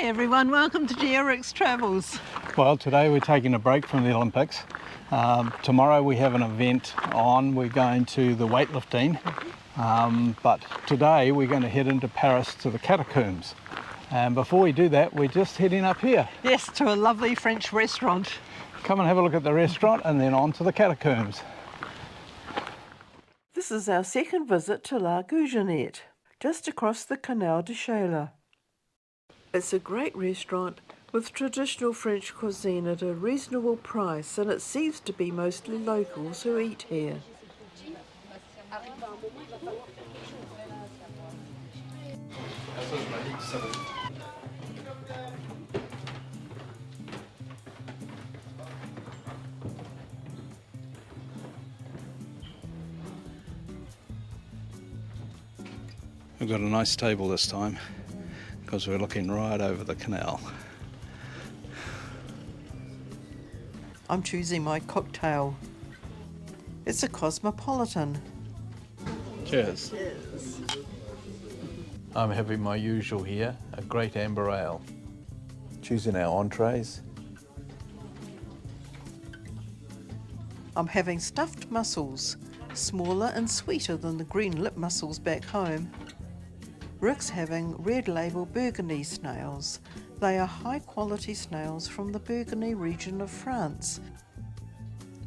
Hi everyone, welcome to GeoRick's Travels. Well, today we're taking a break from the Olympics. Tomorrow we have an event on. We're going to the weightlifting, but today we're going to head into Paris to the Catacombes. And before we do that, we're just heading up here. Yes, to a lovely French restaurant. Come and have a look at the restaurant and then on to the Catacombes. This is our second visit to La Goujonnette, just across the Canal de Chala. It's a great restaurant with traditional French cuisine at a reasonable price, and it seems to be mostly locals who eat here. We've got a nice table this time because we're looking right over the canal. I'm choosing my cocktail. It's a cosmopolitan. Cheers. Cheers. I'm having my usual here, a great amber ale. Choosing our entrees. I'm having stuffed mussels, smaller and sweeter than the green lip mussels back home. Rick's having red label Burgundy snails. They are high quality snails from the Burgundy region of France.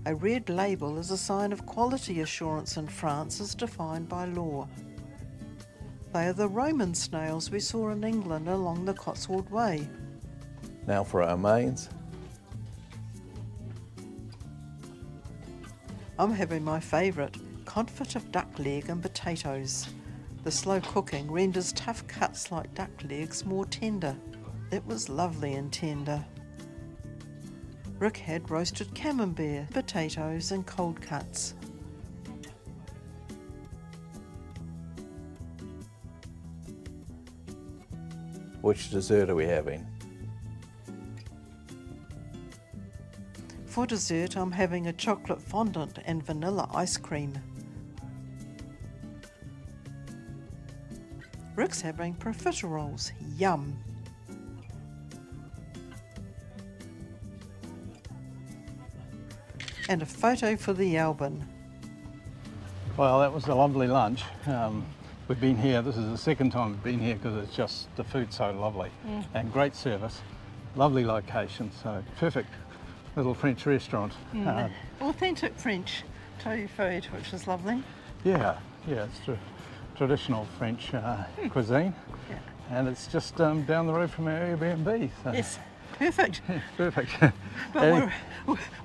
A red label is a sign of quality assurance in France as defined by law. They are the Roman snails we saw in England along the Cotswold Way. Now for our mains. I'm having my favourite, confit of duck leg and potatoes. The slow cooking renders tough cuts like duck legs more tender. It was lovely and tender. Rick had roasted camembert, potatoes and cold cuts. Which dessert are we having? For dessert, I'm having a chocolate fondant and vanilla ice cream. Rick's having profiteroles, yum. And a photo for the album. Well, that was a lovely lunch. We've been here, this is the second time we've been here because it's just, the food's so lovely and great service, lovely location, so perfect little French restaurant. Authentic French food, which is lovely. Yeah, it's traditional French cuisine, and it's just down the road from our Airbnb. So. Yes, perfect. Perfect. But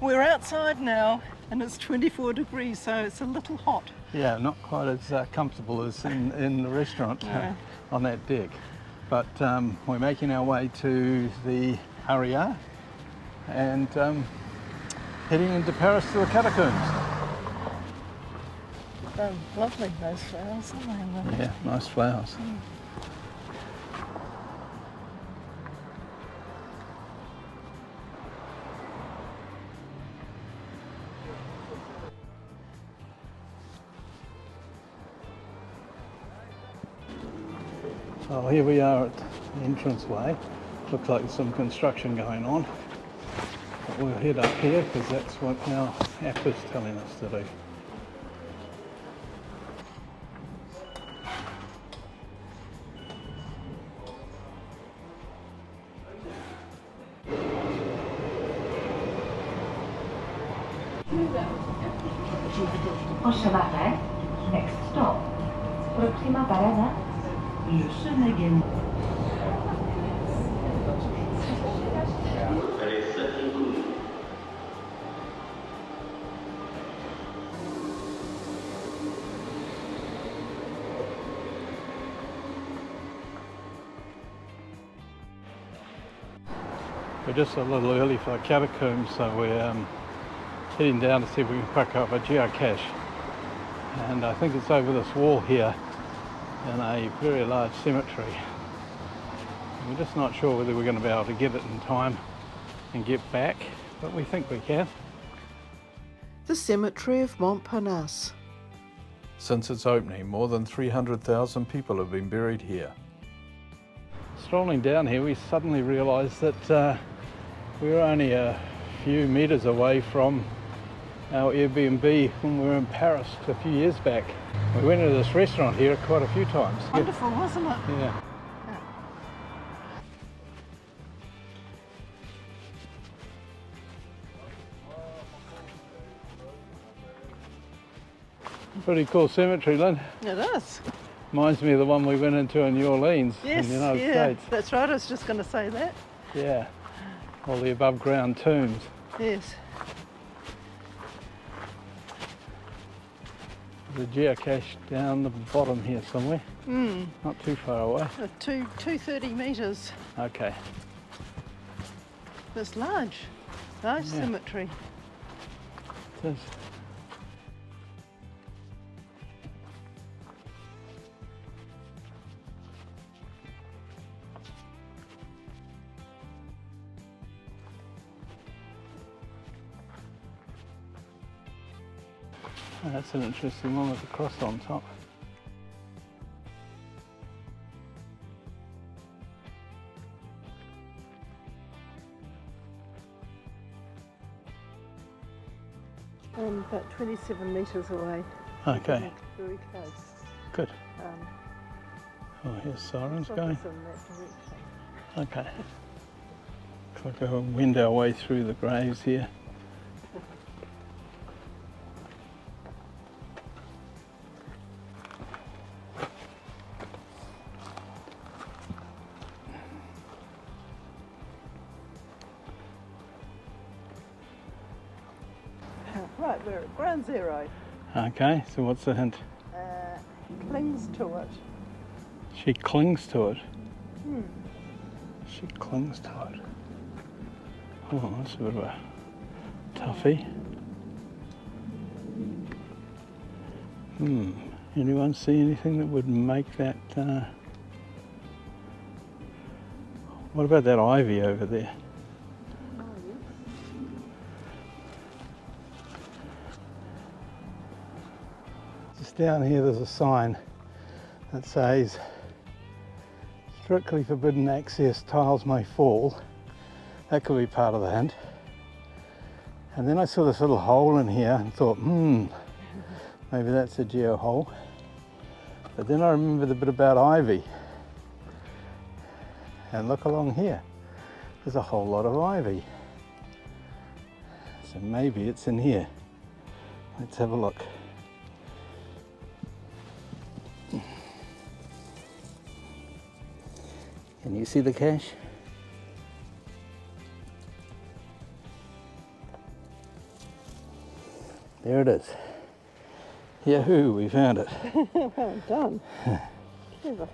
we're outside now and it's 24 degrees, so it's a little hot. Yeah, not quite as comfortable as in the restaurant on that deck. But we're making our way to the area and heading into Paris to the Catacombs. Lovely, those flowers, aren't they? Yeah, nice flowers. Well, here we are at the entranceway. Looks like there's some construction going on. But we'll head up here because that's what our app is telling us to do. Prochain arrêt, next stop. Próxima parada, Le Sénégal. We're just a little early for the Catacombs, so we're heading down to see if we can pick up a geocache. And I think it's over this wall here in a very large cemetery. We're just not sure whether we're going to be able to get it in time and get back, but we think we can. The cemetery of Montparnasse. Since its opening, more than 300,000 people have been buried here. strolling down here, we suddenly realised that we were only a few metres away from our Airbnb when we were in Paris a few years back. We went to this restaurant here quite a few times. Wonderful, wasn't it? Yeah. Pretty cool cemetery, Lynn. It is. Reminds me of the one we went into in New Orleans Yes, in the United yeah, States. that's right. I was just going to say that. Yeah, all the above ground tombs. Yes. There's a geocache down the bottom here somewhere. Not too far away. 230 metres. Okay. It's large. Large Yeah. cemetery. It is. Oh, that's an interesting one with the cross on top. And about 27 metres away. Okay, Very close. good. Oh, here's sirens going. Focus in that direction. Okay. Looks like we'll wind our way through the graves here. Right, we're at ground zero. Okay, so what's the hint? Clings to it. She clings to it. She clings to it. Oh, that's a bit of a toughie. Anyone see anything that would make that... What about that ivy over there? Just down here there's a sign that says strictly forbidden access, tiles may fall. That could be part of the hint. And then I saw this little hole in here and thought, maybe that's a geo hole. But then I remembered the bit about ivy. And look along here, there's a whole lot of ivy. So maybe it's in here. Let's have a look. Can you see the cache? There it is. Yahoo, we found it. Well done. Clever.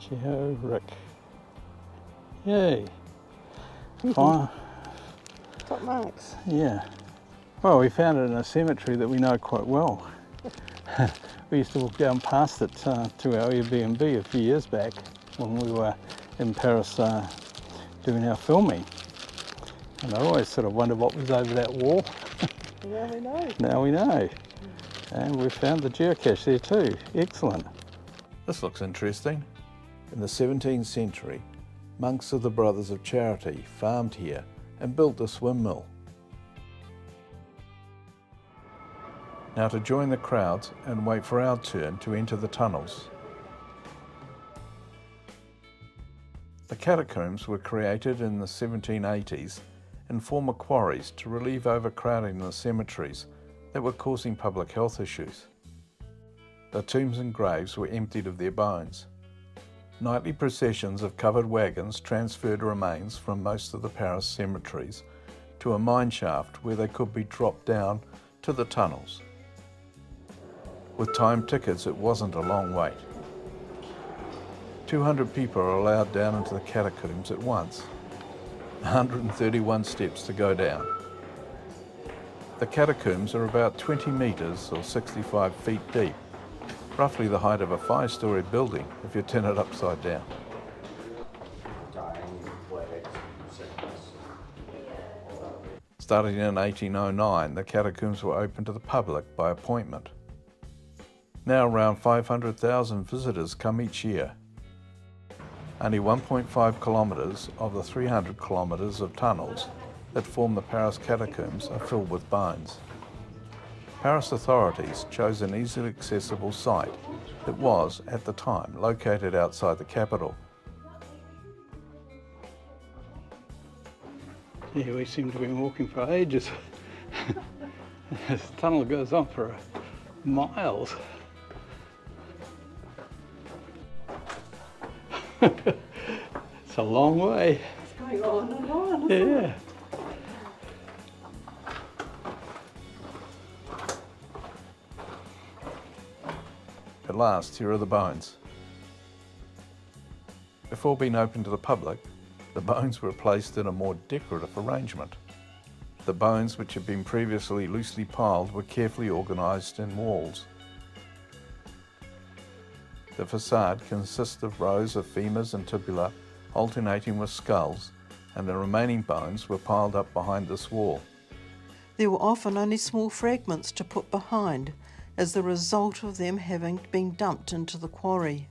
GeoRick. Yay. Fine. Top marks. Yeah. Well, we found it in a cemetery that we know quite well. We used to walk down past it to our Airbnb a few years back when we were in Paris doing our filming. And I always sort of wondered what was over that wall. Now we know. Now we know. And we found the geocache there too. Excellent. This looks interesting. In the 17th century, monks of the Brothers of Charity farmed here and built a swim mill. Now to join the crowds and wait for our turn to enter the tunnels. The catacombs were created in the 1780s and former quarries to relieve overcrowding in the cemeteries that were causing public health issues. The tombs and graves were emptied of their bones. Nightly processions of covered wagons transferred remains from most of the Paris cemeteries to a mine shaft where they could be dropped down to the tunnels. With time tickets, it wasn't a long wait. 200 people are allowed down into the catacombs at once. 131 steps to go down. The catacombs are about 20 metres or 65 feet deep, roughly the height of a 5-storey building if you turn it upside down. Starting in 1809, the catacombs were open to the public by appointment. Now around 500,000 visitors come each year. Only 1.5 kilometres of the 300 kilometres of tunnels that form the Paris Catacombes are filled with bones. Paris authorities chose an easily accessible site that was, at the time, located outside the capital. Yeah, we seem to have been walking for ages. This tunnel goes on for miles. It's a long way. It's going on and on. Yeah. At last, here are the bones. Before being opened to the public, the bones were placed in a more decorative arrangement. The bones, which had been previously loosely piled, were carefully organised in walls. The facade consists of rows of femurs and tibula alternating with skulls, and the remaining bones were piled up behind this wall. There were often only small fragments to put behind as the result of them having been dumped into the quarry.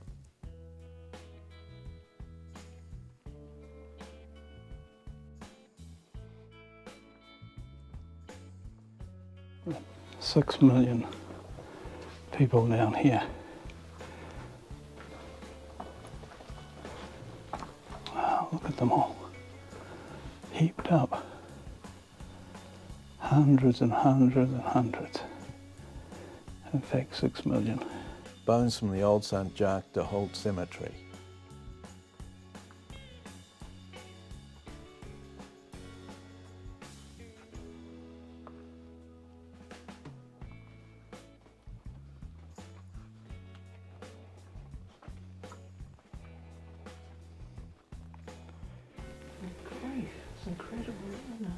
Right. 6 million people down here. Wow, look at them all, heaped up. Hundreds and hundreds and hundreds. In fact, 6 million. Bones from the old St. Jacques de Holt cemetery. It's incredible, isn't it?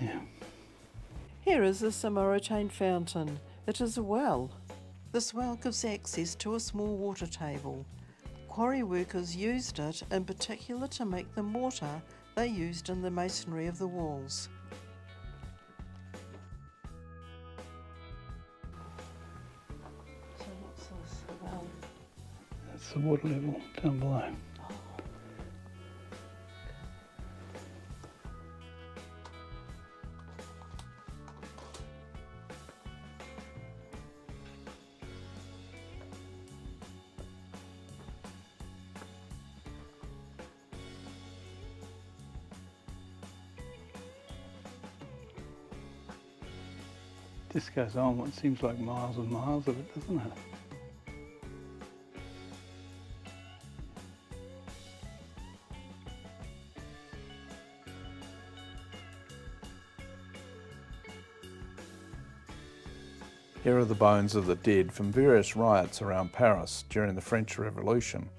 Yeah. Here is the Samaritain fountain. It is a well. This well gives access to a small water table. Quarry workers used it in particular to make the mortar they used in the masonry of the walls. So what's this? Well, That's the water level down below. This goes on what seems like miles and miles of it, doesn't it? Here are the bones of the dead from various riots around Paris during the French Revolution.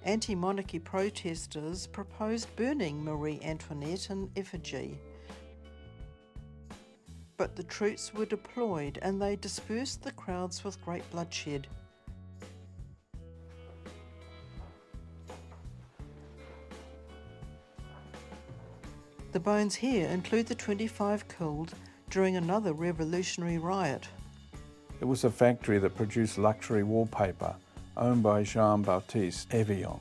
Anti-monarchy protesters proposed burning Marie Antoinette in effigy. But the troops were deployed and they dispersed the crowds with great bloodshed. The bones here include the 25 killed during another revolutionary riot. It was a factory that produced luxury wallpaper owned by Jean-Baptiste Avillon.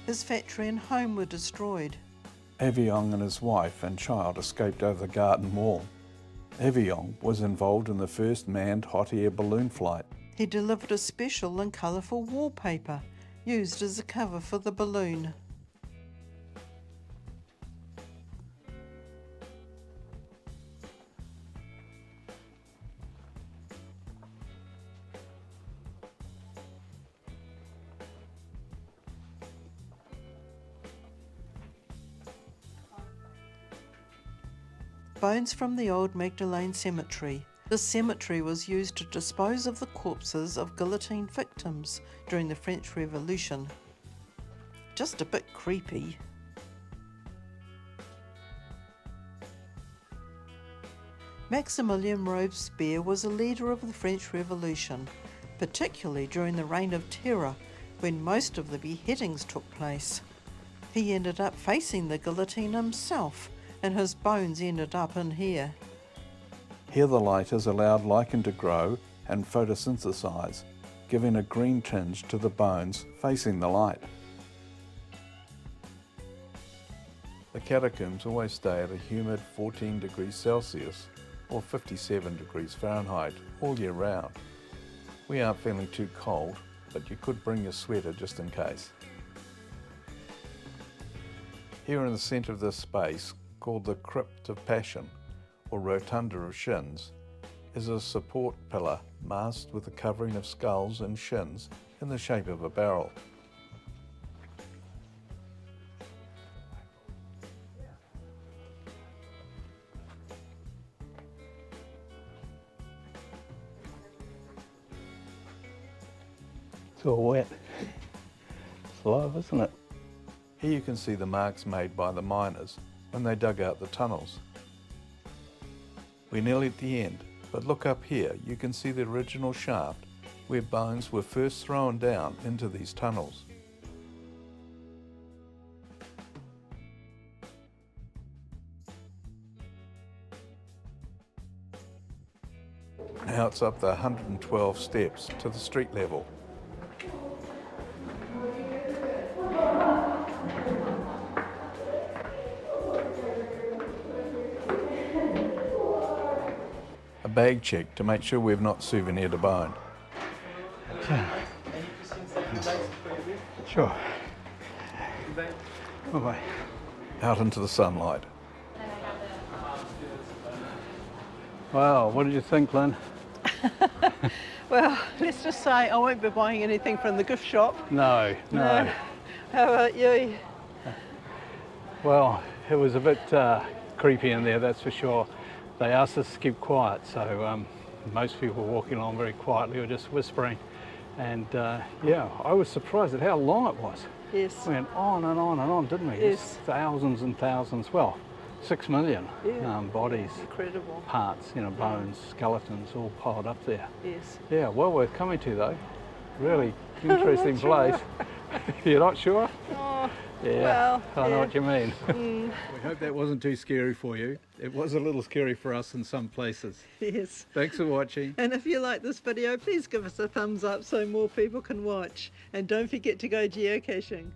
His factory and home were destroyed. Avillon and his wife and child escaped over the garden wall. Avillon was involved in the first manned hot air balloon flight. He delivered a special and colourful wallpaper used as a cover for the balloon. Bones from the old Magdalene Cemetery. This cemetery was used to dispose of the corpses of guillotine victims during the French Revolution. Just a bit creepy. Maximilien Robespierre was a leader of the French Revolution, particularly during the Reign of Terror, when most of the beheadings took place. He ended up facing the guillotine himself, and his bones ended up in here. Here the light has allowed lichen to grow and photosynthesize, giving a green tinge to the bones facing the light. The catacombs always stay at a humid 14 degrees Celsius or 57 degrees Fahrenheit all year round. We aren't feeling too cold, but you could bring your sweater just in case. Here in the centre of this space, called the Crypt of Passion, or Rotunda of Shins, is a support pillar masked with a covering of skulls and shins in the shape of a barrel. It's all wet. It's love, isn't it? Here you can see the marks made by the miners when they dug out the tunnels. We're nearly at the end, but look up here, you can see the original shaft where bones were first thrown down into these tunnels. Now it's up the 112 steps to the street level. A bag check to make sure we've not souvenired a bone. Sure. Bye-bye. Out into the sunlight. Wow, what did you think, Lynn? Well, let's just say I won't be buying anything from the gift shop. No. How about you? Well, it was a bit creepy in there, that's for sure. They asked us to keep quiet, so most people were walking along very quietly or just whispering. And yeah, I was surprised at how long it was. Yes. We went on and on and on, didn't we? Yes. Just thousands and thousands, well, 6 million bodies, Incredible. parts, bones, skeletons all piled up there. Yes. Yeah, well worth coming to though. Really interesting place. You're not sure? Oh, Yeah, well, I know yeah. what you mean. We hope that wasn't too scary for you. It was a little scary for us in some places. Yes. Thanks for watching. And if you like this video, please give us a thumbs up so more people can watch. And don't forget to go geocaching.